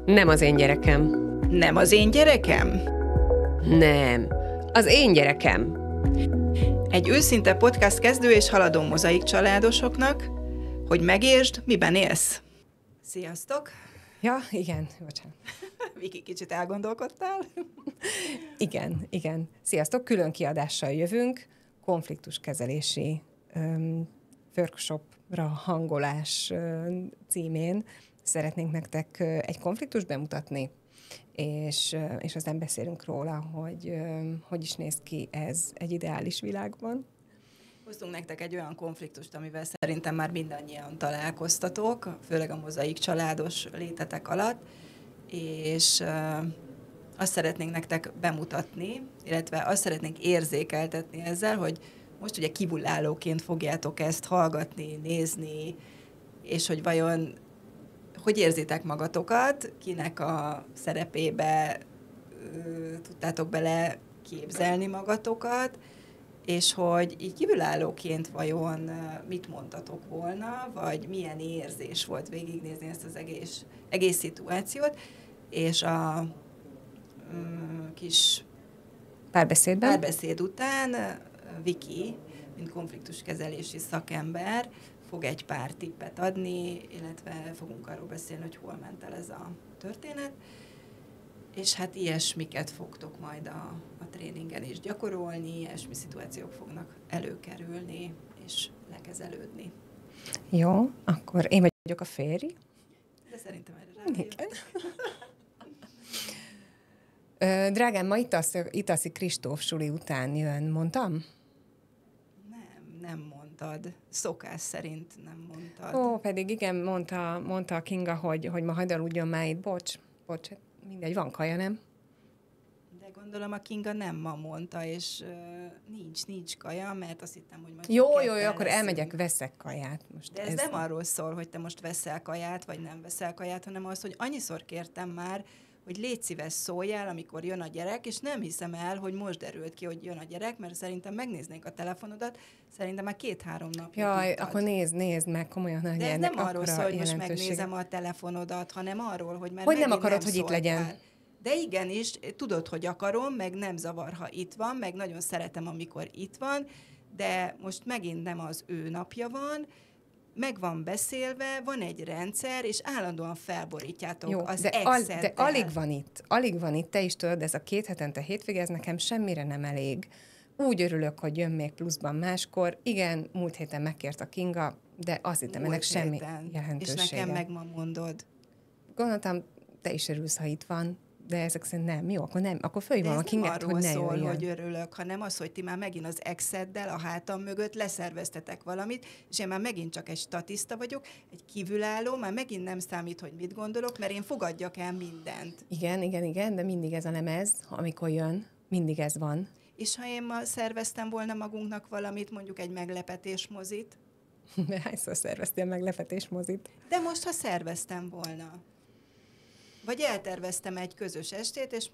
Nem az én gyerekem. Nem az én gyerekem? Nem. Az én gyerekem. Egy őszinte podcast kezdő és haladó mozaik családosoknak, hogy megértsd, miben élsz. Sziasztok! Ja, igen, bocsánat. Viki, kicsit elgondolkodtál? Igen. Sziasztok, külön kiadással jövünk, konfliktuskezelési workshopra hangolás címén szeretnénk nektek egy konfliktust bemutatni, és aztán beszélünk róla, hogy is néz ki ez egy ideális világban. Hoztunk nektek egy olyan konfliktust, amivel szerintem már mindannyian találkoztatok, főleg a mozaik családos létetek alatt, és azt szeretnénk nektek bemutatni, illetve azt szeretnénk érzékeltetni ezzel, hogy most ugye kívülállóként fogjátok ezt hallgatni, nézni, és hogy vajon hogy érzitek magatokat, kinek a szerepébe tudtátok bele képzelni magatokat, és hogy így kívülállóként vajon mit mondtatok volna, vagy milyen érzés volt végignézni ezt az egész szituációt, és a kis párbeszéd után Viki, mint konfliktuskezelési szakember, fog egy pár tippet adni, illetve fogunk arról beszélni, hogy hol ment el ez a történet, és hát ilyesmiket fogtok majd a tréningen is gyakorolni, ilyesmi szituációk fognak előkerülni, és lekezelődni. Jó, akkor én vagyok a férj. De szerintem erre ránézek. Drágám, ma itt alszik Kristóf suli után jön, mondtam? Nem mondtad. Szokás szerint nem mondtad. Ó, pedig igen, mondta a Kinga, hogy ma hagyd aludjon már itt. Bocs, mindegy, van kaja, nem? De gondolom a Kinga nem ma mondta, és nincs kaja, mert azt hittem, hogy majd Jó, akkor elmegyek, veszek kaját. Most de ez nem arról szól, hogy te most veszel kaját, vagy nem veszel kaját, hanem az, hogy annyiszor kértem már, hogy légy szíves, szóljál, amikor jön a gyerek, és nem hiszem el, hogy most derült ki, hogy jön a gyerek, mert szerintem megnéznénk a telefonodat, szerintem már 2-3 napja. Jaj, akkor nézd meg, komolyan. De ez nem arról szól, hogy most megnézem a telefonodat, hanem arról, hogy már hogy nem akarod, nem hogy itt legyen. De igenis, tudod, hogy akarom, meg nem zavar, ha itt van, meg nagyon szeretem, amikor itt van, de most megint nem az ő napja van, meg van beszélve, van egy rendszer, és állandóan felborítjátok. Jó, az Excel-tel. De alig van itt, te is tudod, ez a 2 hetente hétvége, ez nekem semmire nem elég. Úgy örülök, hogy jön még pluszban máskor. Igen, múlt héten megkért a Kinga, de azt hittem, ennek semmi jelentősége. És nekem meg ma mondod. Gondoltam, te is örülsz, ha itt van, de ezek szerint nem. Jó, akkor nem. Akkor fölhívom a Kingát, hogy ne szól, hogy örülök, hanem az, hogy ti már megint az Excel-del a hátam mögött leszerveztetek valamit, és én már megint csak egy statiszta vagyok, egy kívülálló, már megint nem számít, hogy mit gondolok, mert én fogadjak el mindent. Igen, de mindig ez a lemez, amikor jön, mindig ez van. És ha én ma szerveztem volna magunknak valamit, mondjuk egy meglepetés mozit? Hányszor szerveztél meglepetés mozit? De most, ha szerveztem volna. Vagy elterveztem egy közös estét, és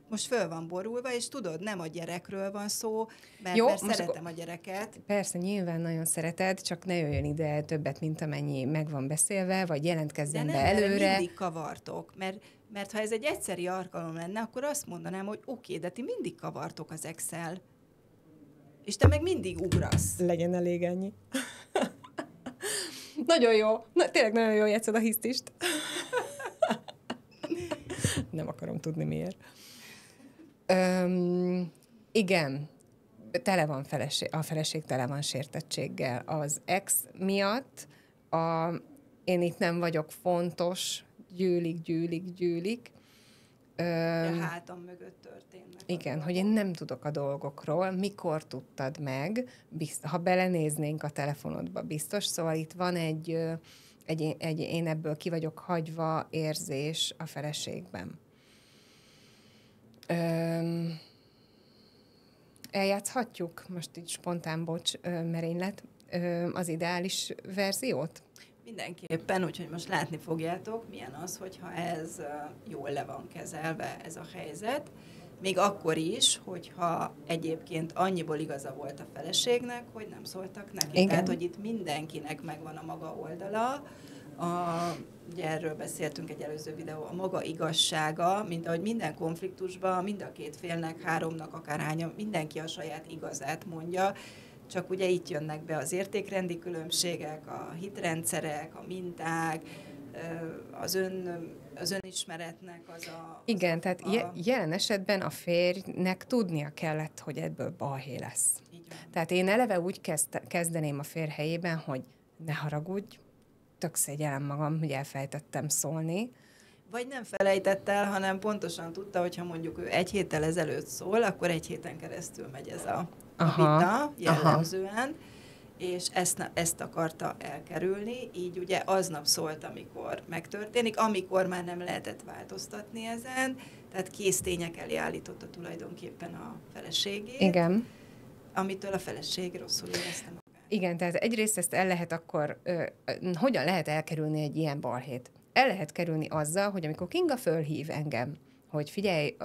most föl van borulva, és tudod, nem a gyerekről van szó, mert szeretem a gyereket. Persze, nyilván nagyon szereted, csak ne jöjjön ide többet, mint amennyi meg van beszélve, vagy jelentkezzen be előre. De mindig kavartok, mert ha ez egy egyszeri alkalom lenne, akkor azt mondanám, hogy oké, de ti mindig kavartok az Excel. És te meg mindig ugrasz. Legyen elég ennyi. Nagyon jó. Tényleg nagyon jó játszod a hisztist. Nem akarom tudni miért. Igen, a feleség tele van sértettséggel. Az ex miatt én itt nem vagyok fontos, gyűlik. A hátam mögött történnek. Igen, hogy én nem tudok a dolgokról, mikor tudtad meg, ha belenéznénk a telefonodba, biztos. Szóval itt van egy én ebből ki vagyok hagyva érzés a feleségben. Eljátszhatjuk, most így spontán merénylet, az ideális verziót? Mindenképpen, úgyhogy most látni fogjátok, milyen az, hogyha ez jól le van kezelve, ez a helyzet. Még akkor is, hogyha egyébként annyiból igaza volt a feleségnek, hogy nem szóltak neki. Igen. Tehát, hogy itt mindenkinek megvan a maga oldala, Ugye erről beszéltünk egy előző videó, a maga igazsága, mint ahogy minden konfliktusban, mind a két félnek, háromnak, akárhányan, mindenki a saját igazát mondja, csak ugye itt jönnek be az értékrendi különbségek, a hitrendszerek, a minták, az önismeretnek Igen, tehát jelen esetben a férjnek tudnia kellett, hogy ebből balhé lesz. Így van. Tehát én eleve úgy kezdeném a férj helyében, hogy ne haragudj, tök szégyellem magam, hogy elfelejtettem szólni. Vagy nem felejtett el, hanem pontosan tudta, hogyha mondjuk ő egy héttel ezelőtt szól, akkor egy héten keresztül megy ez a vita jellemzően, és ezt akarta elkerülni, így ugye aznap szólt, amikor megtörténik, amikor már nem lehetett változtatni ezen, tehát késztények elé állította tulajdonképpen a feleségét, Igen. amitől a feleség rosszul érezte magát. Igen, tehát egyrészt ezt el lehet akkor, hogyan lehet elkerülni egy ilyen balhét? El lehet kerülni azzal, hogy amikor Kinga fölhív engem, hogy figyelj,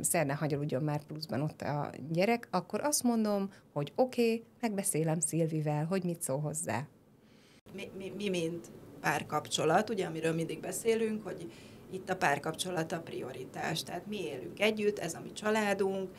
szerne hagyaludjon már pluszban ott a gyerek, akkor azt mondom, hogy oké, megbeszélem Szilvivel, hogy mit szól hozzá. Mi mint párkapcsolat, ugye, amiről mindig beszélünk, hogy itt a párkapcsolat a prioritás. Tehát mi élünk együtt, ez a mi családunk,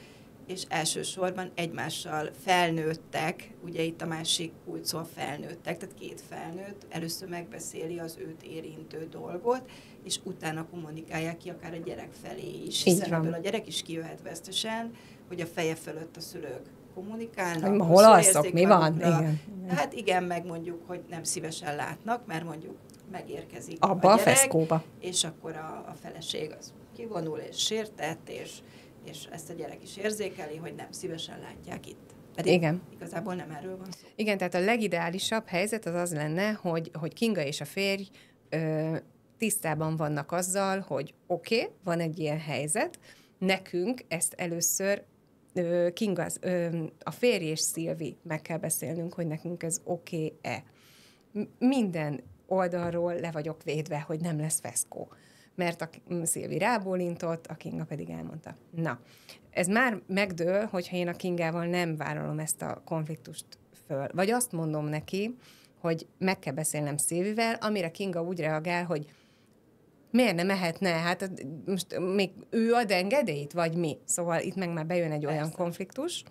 és elsősorban egymással felnőttek, ugye itt a másik kulcs szó a felnőttek, tehát két felnőtt először megbeszéli az őt érintő dolgot, és utána kommunikálják ki akár a gyerek felé is, hiszen ebből a gyerek is kijöhet vesztesen, hogy a feje fölött a szülők kommunikálnak. Hol alszok, mi van? Igen. Hát igen, meg mondjuk, hogy nem szívesen látnak, mert mondjuk megérkezik abba a gyerek, a feszkóba. És akkor a feleség az kivonul és sértett, és ezt a gyerek is érzékeli, hogy nem szívesen látják itt. Pedig igen. Igazából nem erről van szó. Igen, tehát a legideálisabb helyzet az lenne, hogy Kinga és a férj tisztában vannak azzal, hogy oké, van egy ilyen helyzet, nekünk ezt először Kinga, a férj és Szilvi meg kell beszélnünk, hogy nekünk ez oké-e. Minden oldalról le vagyok védve, hogy nem lesz feszkó. Mert a Szilvi rábólintott, a Kinga pedig elmondta. Na, ez már megdől, hogyha én a Kingával nem vállalom ezt a konfliktust föl. Vagy azt mondom neki, hogy meg kell beszélnem Szilvivel, amire Kinga úgy reagál, hogy miért nem mehetne? Hát most még ő ad engedélyt, vagy mi? Szóval itt meg már bejön egy olyan konfliktus.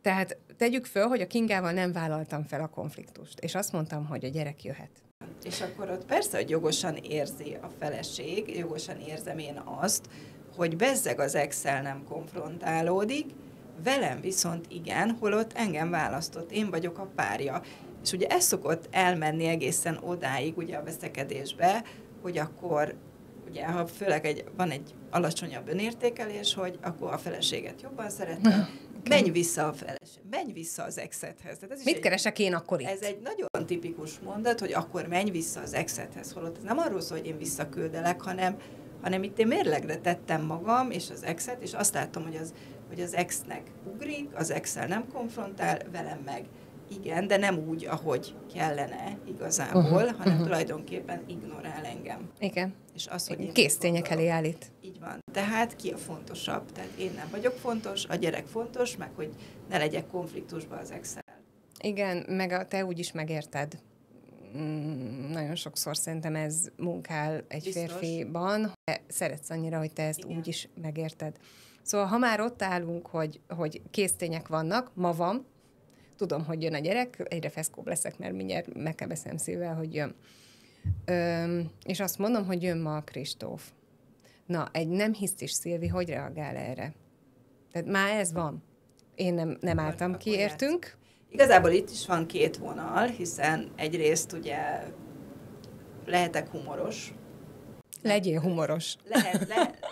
Tehát tegyük föl, hogy a Kingával nem vállaltam fel a konfliktust, és azt mondtam, hogy a gyerek jöhet. És akkor ott persze, hogy jogosan érzi a feleség, jogosan érzem én azt, hogy bezzeg az ex-el nem konfrontálódik, velem viszont igen, holott engem választott, én vagyok a párja. És ugye ez szokott elmenni egészen odáig ugye a veszekedésbe, hogy akkor, ugye, ha főleg van egy alacsonyabb önértékelés, hogy akkor a feleséget jobban szeretem, menj vissza a feleség, menj vissza az exedhez. Mit keresek én akkor itt? Ez egy nagyon tipikus mondat, hogy akkor menj vissza az exedhez, holott ez nem arról szól, hogy én visszaküldelek, hanem itt én mérlegre tettem magam és az exet, és azt látom, hogy az exnek ugrik, az exel nem konfrontál, velem meg igen, de nem úgy, ahogy kellene igazából, hanem tulajdonképpen ignorál engem. Igen. És az, hogy késztények elé állít. Így van. Tehát ki a fontosabb? Tehát én nem vagyok fontos, a gyerek fontos, meg hogy ne legyek konfliktusba az ex-el. Igen, meg te úgy is megérted. Nagyon sokszor szerintem ez munkál egy férfiban. Szeretsz annyira, hogy te ezt úgy is megérted. Szóval ha már ott állunk, hogy késztények vannak, ma van, tudom, hogy jön a gyerek, egyre feszkóbb leszek, mert mindjárt meg kell beszélnem Szilvivel, hogy jön. És azt mondom, hogy jön ma a Kristóf. Na, egy nem hisztis Szilvi, hogy reagál erre? Tehát már ez van. Én nem álltam ki, értünk. Igazából itt is van két vonal, hiszen egyrészt ugye lehetek humoros. Legyél humoros.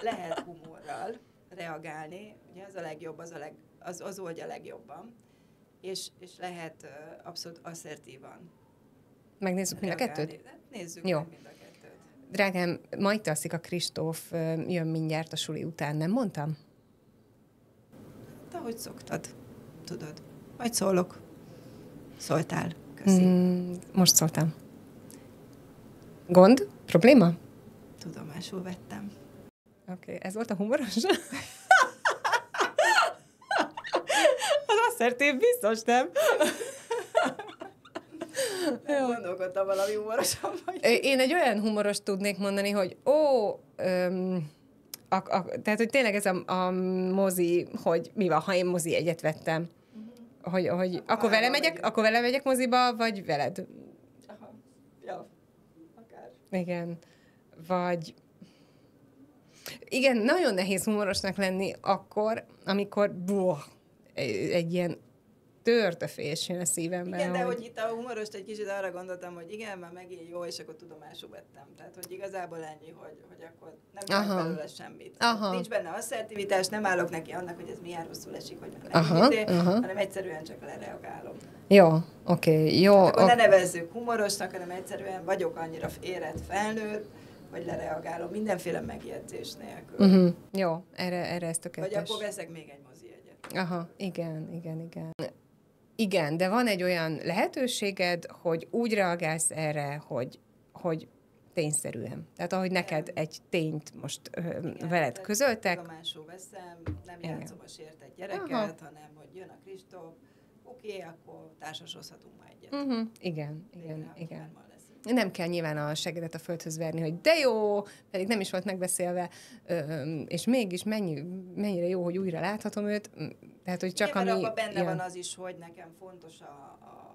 Lehet humorral reagálni, ugye az a legjobb, az oldja legjobban. És lehet abszolút asszertívan. Megnézzük mind a kettőt? Nézzük meg mind a kettőt. Drágám, ma itt alszik a Kristóf, jön mindjárt a suli után, nem mondtam? De ahogy szoktad, tudod. Majd szólok. Szóltál. Köszi. Most szóltam. Gond? Probléma? Tudomásul vettem. Oké, ez volt a humoros? Az asszertív biztos, nem? Gondolkodtam valami humorosan vagy. Én egy olyan humoros tudnék mondani, hogy tehát, hogy tényleg ez a mozi, hogy mi van, ha én mozi egyet vettem. Hogy akkor vele megyek moziba, vagy veled? Aha. Ja, akár. Igen. Vagy... Igen, nagyon nehéz humorosnak lenni akkor, amikor egy ilyen törtöfés jön a szívembe. Igen, de hogy itt a humorost egy kicsit arra gondoltam, hogy igen, már megint jó, és akkor tudomásul vettem. Tehát, hogy igazából ennyi, hogy akkor nem csinálok belőle semmit. Nincs benne asszertivitás, nem állok neki annak, hogy ez milyen rosszul esik, hogy nem hanem egyszerűen csak lereagálom. Jó, oké, jó. Akkor ne nevezzük humorosnak, hanem egyszerűen vagyok annyira érett felnőtt, hogy lereagálom mindenféle megjegyzés nélkül. Jó, erre ez tökéletes. Vagy akkor veszek még egy mozi egyet. Aha, igen. Igen, de van egy olyan lehetőséged, hogy úgy reagálsz erre, hogy tényszerűen. Tehát ahogy neked egy tényt most veled közöltek. Tudomásul veszem, nem játszom a sértett gyereket, hanem hogy jön a Kristóf, oké, akkor társasozhatunk már egyet. Igen. Nem kell nyilván a segedet a földhöz verni, hogy de jó, pedig nem is volt megbeszélve, és mégis mennyire jó, hogy újra láthatom őt. Tehát, hogy csak igen, ami... abban benne van az is, hogy nekem fontos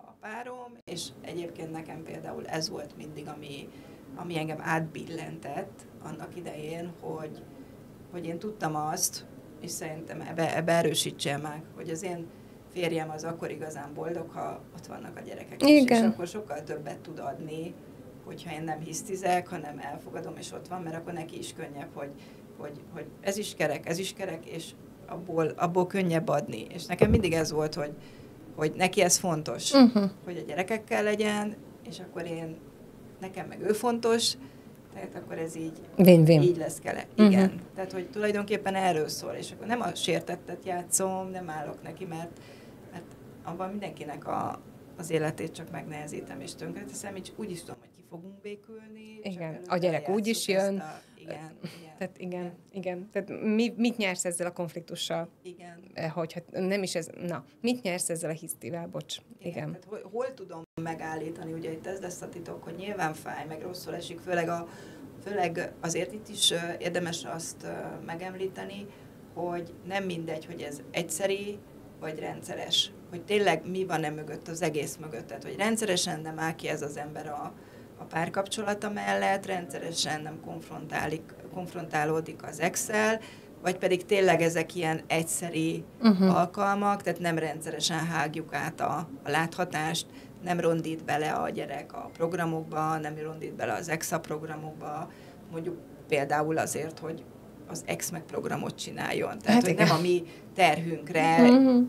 a párom, és egyébként nekem például ez volt mindig, ami engem átbillentett annak idején, hogy én tudtam azt, és szerintem ebbe erősítsél meg, hogy az én férjem az akkor igazán boldog, ha ott vannak a gyerekek is, és akkor sokkal többet tud adni, hogyha én nem hisztizek, hanem elfogadom, és ott van, mert akkor neki is könnyebb, hogy ez is kerek, és abból könnyebb adni. És nekem mindig ez volt, hogy neki ez fontos, hogy a gyerekekkel legyen, és akkor nekem meg ő fontos, tehát akkor ez így, így lesz kell. Igen. Tehát, hogy tulajdonképpen erről szól, és akkor nem a sértettet játszom, nem állok neki, mert abban mindenkinek az életét csak megnehezítem és tönkreteszem, így úgy is tudom, hogy ki fogunk békülni. Igen, a gyerek úgy is jön. Igen. Tehát igen. Tehát mit nyersz ezzel a konfliktussal? Igen. Hogyha nem is ez, mit nyersz ezzel a hisztivel, bocs? Igen. Tehát hol tudom megállítani, ugye itt ez lesz a titok, hogy nyilván fáj, meg rosszul esik, főleg azért itt is érdemes azt megemlíteni, hogy nem mindegy, hogy ez egyszeri, vagy rendszeres. Hogy tényleg mi van mögött, az egész mögött. Tehát, hogy rendszeresen nem áll ki ez az ember a párkapcsolata mellett, rendszeresen nem konfrontálódik az ex-el, vagy pedig tényleg ezek ilyen egyszeri alkalmak, tehát nem rendszeresen hágjuk át a láthatást, nem rondít bele a gyerek a programokba, nem rondít bele az ex a programokba, mondjuk például azért, hogy az ex meg programot csináljon. Tehát, hogy nem a mi terhünkre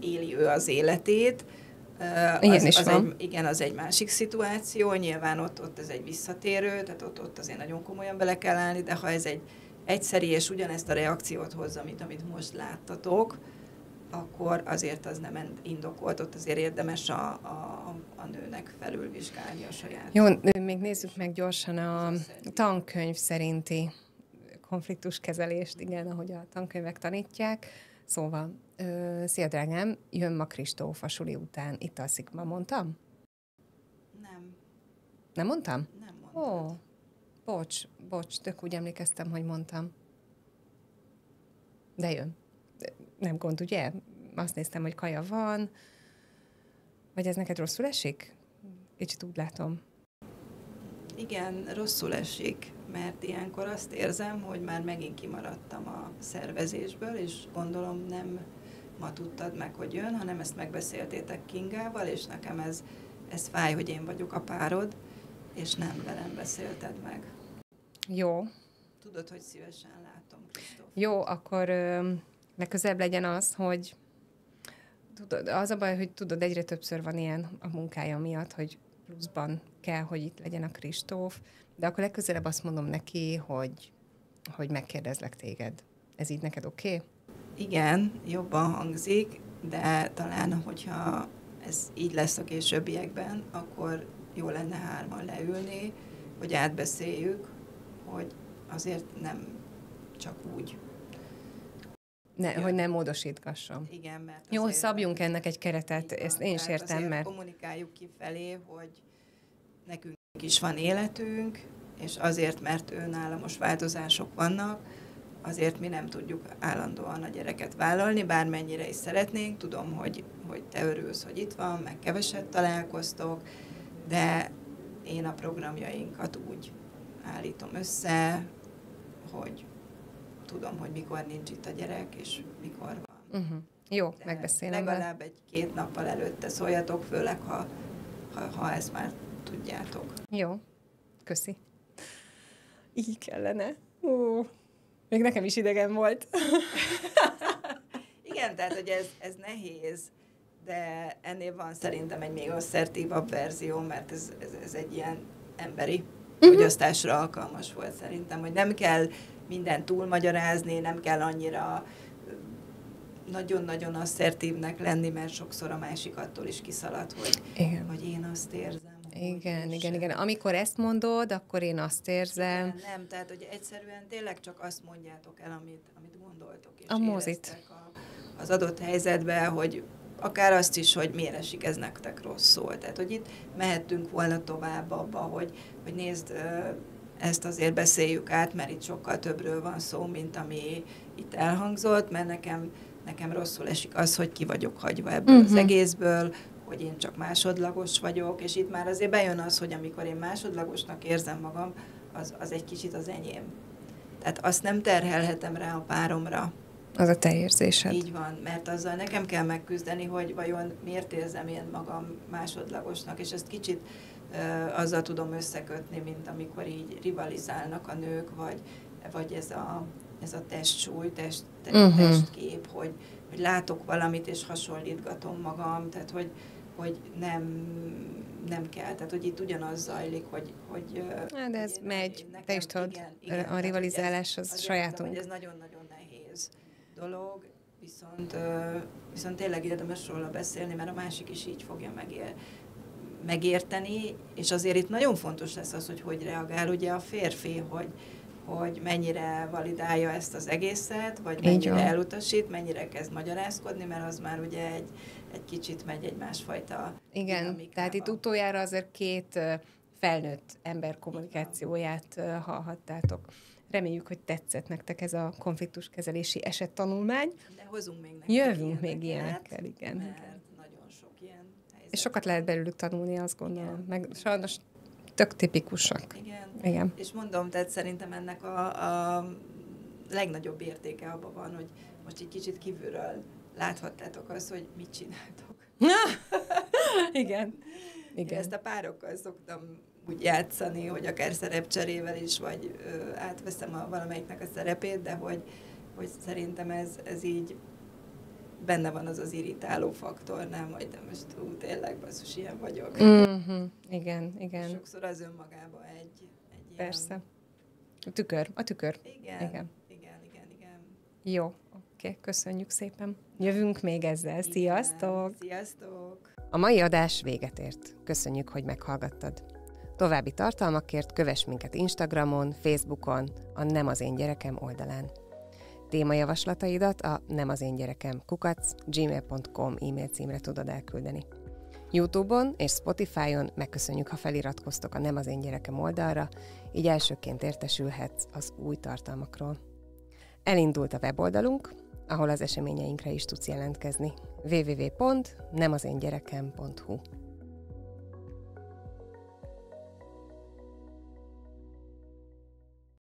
éli ő az életét. Az egy másik szituáció, nyilván ott ez egy visszatérő, tehát ott azért nagyon komolyan bele kell állni, de ha ez egy egyszeri és ugyanezt a reakciót hozza, amit most láttatok, akkor azért az nem indokolt, ott azért érdemes a nőnek felülvizsgálni a saját. Jó, még nézzük meg gyorsan a tankönyv szerinti konfliktuskezelést, igen, ahogy a tankönyvek tanítják. Szóval, szia drágám, jön ma Kristóf a suli után, itt alszik. Ma mondtam? Nem. Nem mondtam? Nem mondtad. Bocs, tök úgy emlékeztem, hogy mondtam. De jön. Nem gond, ugye? Azt néztem, hogy kaja van. Vagy ez neked rosszul esik? Kicsit úgy látom. Igen, rosszul esik, mert ilyenkor azt érzem, hogy már megint kimaradtam a szervezésből, és gondolom nem ma tudtad meg, hogy jön, hanem ezt megbeszéltétek Kingával, és nekem ez fáj, hogy én vagyok a párod, és nem velem beszélted meg. Jó. Tudod, hogy szívesen látom, Kristóf. Jó, akkor legközelebb legyen az, hogy tudod, az a baj, hogy tudod, egyre többször van ilyen a munkája miatt, hogy pluszban kell, hogy itt legyen a Kristóf, de akkor legközelebb azt mondom neki, hogy megkérdezlek téged. Ez így neked oké? Igen, jobban hangzik, de talán, hogyha ez így lesz a későbbiekben, akkor jó lenne hárman leülni, hogy átbeszéljük, hogy azért nem csak úgy. Hogy nem módosítgassam. Igen, mert jó, szabjunk ennek egy keretet, ezt én is értem, mert mert... kommunikáljuk kifelé, hogy nekünk is van életünk, és azért, mert önállamos változások vannak, azért mi nem tudjuk állandóan a gyereket vállalni, bármennyire is szeretnénk. Tudom, hogy te örülsz, hogy itt van, meg keveset találkoztok, de én a programjainkat úgy állítom össze, hogy tudom, hogy mikor nincs itt a gyerek, és mikor van. Jó, de megbeszélem. Legalább 1-2 nappal előtte szóljatok, főleg, ha ezt már tudjátok. Jó, köszi. Így kellene. Még nekem is idegen volt. Igen, tehát, hogy ez nehéz, de ennél van szerintem egy még asszertívabb verzió, mert ez egy ilyen emberi fogyasztásra alkalmas volt szerintem, hogy nem kell mindent túlmagyarázni, nem kell annyira nagyon-nagyon asszertívnek lenni, mert sokszor a másik attól is kiszalad, hogy én azt érzem. Igen. Amikor ezt mondod, akkor én azt érzem. Igen, nem, tehát, hogy egyszerűen tényleg csak azt mondjátok el, amit gondoltok, és a mozit. éreztek az adott helyzetben, hogy akár azt is, hogy miért esik ez nektek rosszul. Tehát, hogy itt mehettünk volna tovább abba, hogy nézd, ezt azért beszéljük át, mert itt sokkal többről van szó, mint ami itt elhangzott, mert nekem rosszul esik az, hogy ki vagyok hagyva ebből az egészből, hogy én csak másodlagos vagyok, és itt már azért bejön az, hogy amikor én másodlagosnak érzem magam, az egy kicsit az enyém. Tehát azt nem terhelhetem rá a páromra. Az a te érzésed. Így van, mert azzal nekem kell megküzdeni, hogy vajon miért érzem én magam másodlagosnak, és ezt kicsit azzal tudom összekötni, mint amikor így rivalizálnak a nők, vagy ez a testsúly, testkép, hogy látok valamit, és hasonlítgatom magam, tehát hogy nem kell, tehát hogy itt ugyanaz zajlik, hogy de ez megy, te is tudod, a rivalizálás az sajátunk. Hogy ez nagyon-nagyon nehéz dolog, viszont tényleg érdemes róla beszélni, mert a másik is így fogja megérteni, és azért itt nagyon fontos lesz az, hogy reagál ugye a férfi, hogy mennyire validálja ezt az egészet, vagy mennyire elutasít, mennyire kezd magyarázkodni, mert az már ugye egy kicsit megy egy másfajta dinamikába. Tehát itt utoljára azért 2 felnőtt ember kommunikációját hallhattátok. Reméljük, hogy tetszett nektek ez a konfliktuskezelési esettanulmány. De hozunk még Jövünk még ilyenekkel, igen. Mert nagyon sok ilyen helyzet. És sokat lehet belőlük tanulni, azt gondolom. Igen. Meg sajnos tök tipikusak. Igen. És mondom, tehát szerintem ennek a legnagyobb értéke abban van, hogy most egy kicsit kívülről láthattátok azt, hogy mit csináltok. Igen. Ezt a párokkal szoktam úgy játszani, hogy akár szerepcserével is, vagy átveszem valamelyiknek a szerepét, de hogy szerintem ez így benne van az irritáló faktor, nem, hogy de most tényleg basszus, ilyen vagyok. Igen. Sokszor az önmagában egy persze. A tükör. Igen. Jó, oké, köszönjük szépen. Jövünk még ezzel. Sziasztok! Sziasztok! A mai adás véget ért. Köszönjük, hogy meghallgattad. További tartalmakért kövess minket Instagramon, Facebookon, a Nem az én gyerekem oldalán. Témajavaslataidat a nemazéngyerekem@gmail.com e-mail címre tudod elküldeni. YouTube-on és Spotify-on megköszönjük, ha feliratkoztok a Nem az én gyerekem oldalra, így elsőként értesülhetsz az új tartalmakról. Elindult a weboldalunk, ahol az eseményeinkre is tudsz jelentkezni. www.nemazéngyerekem.hu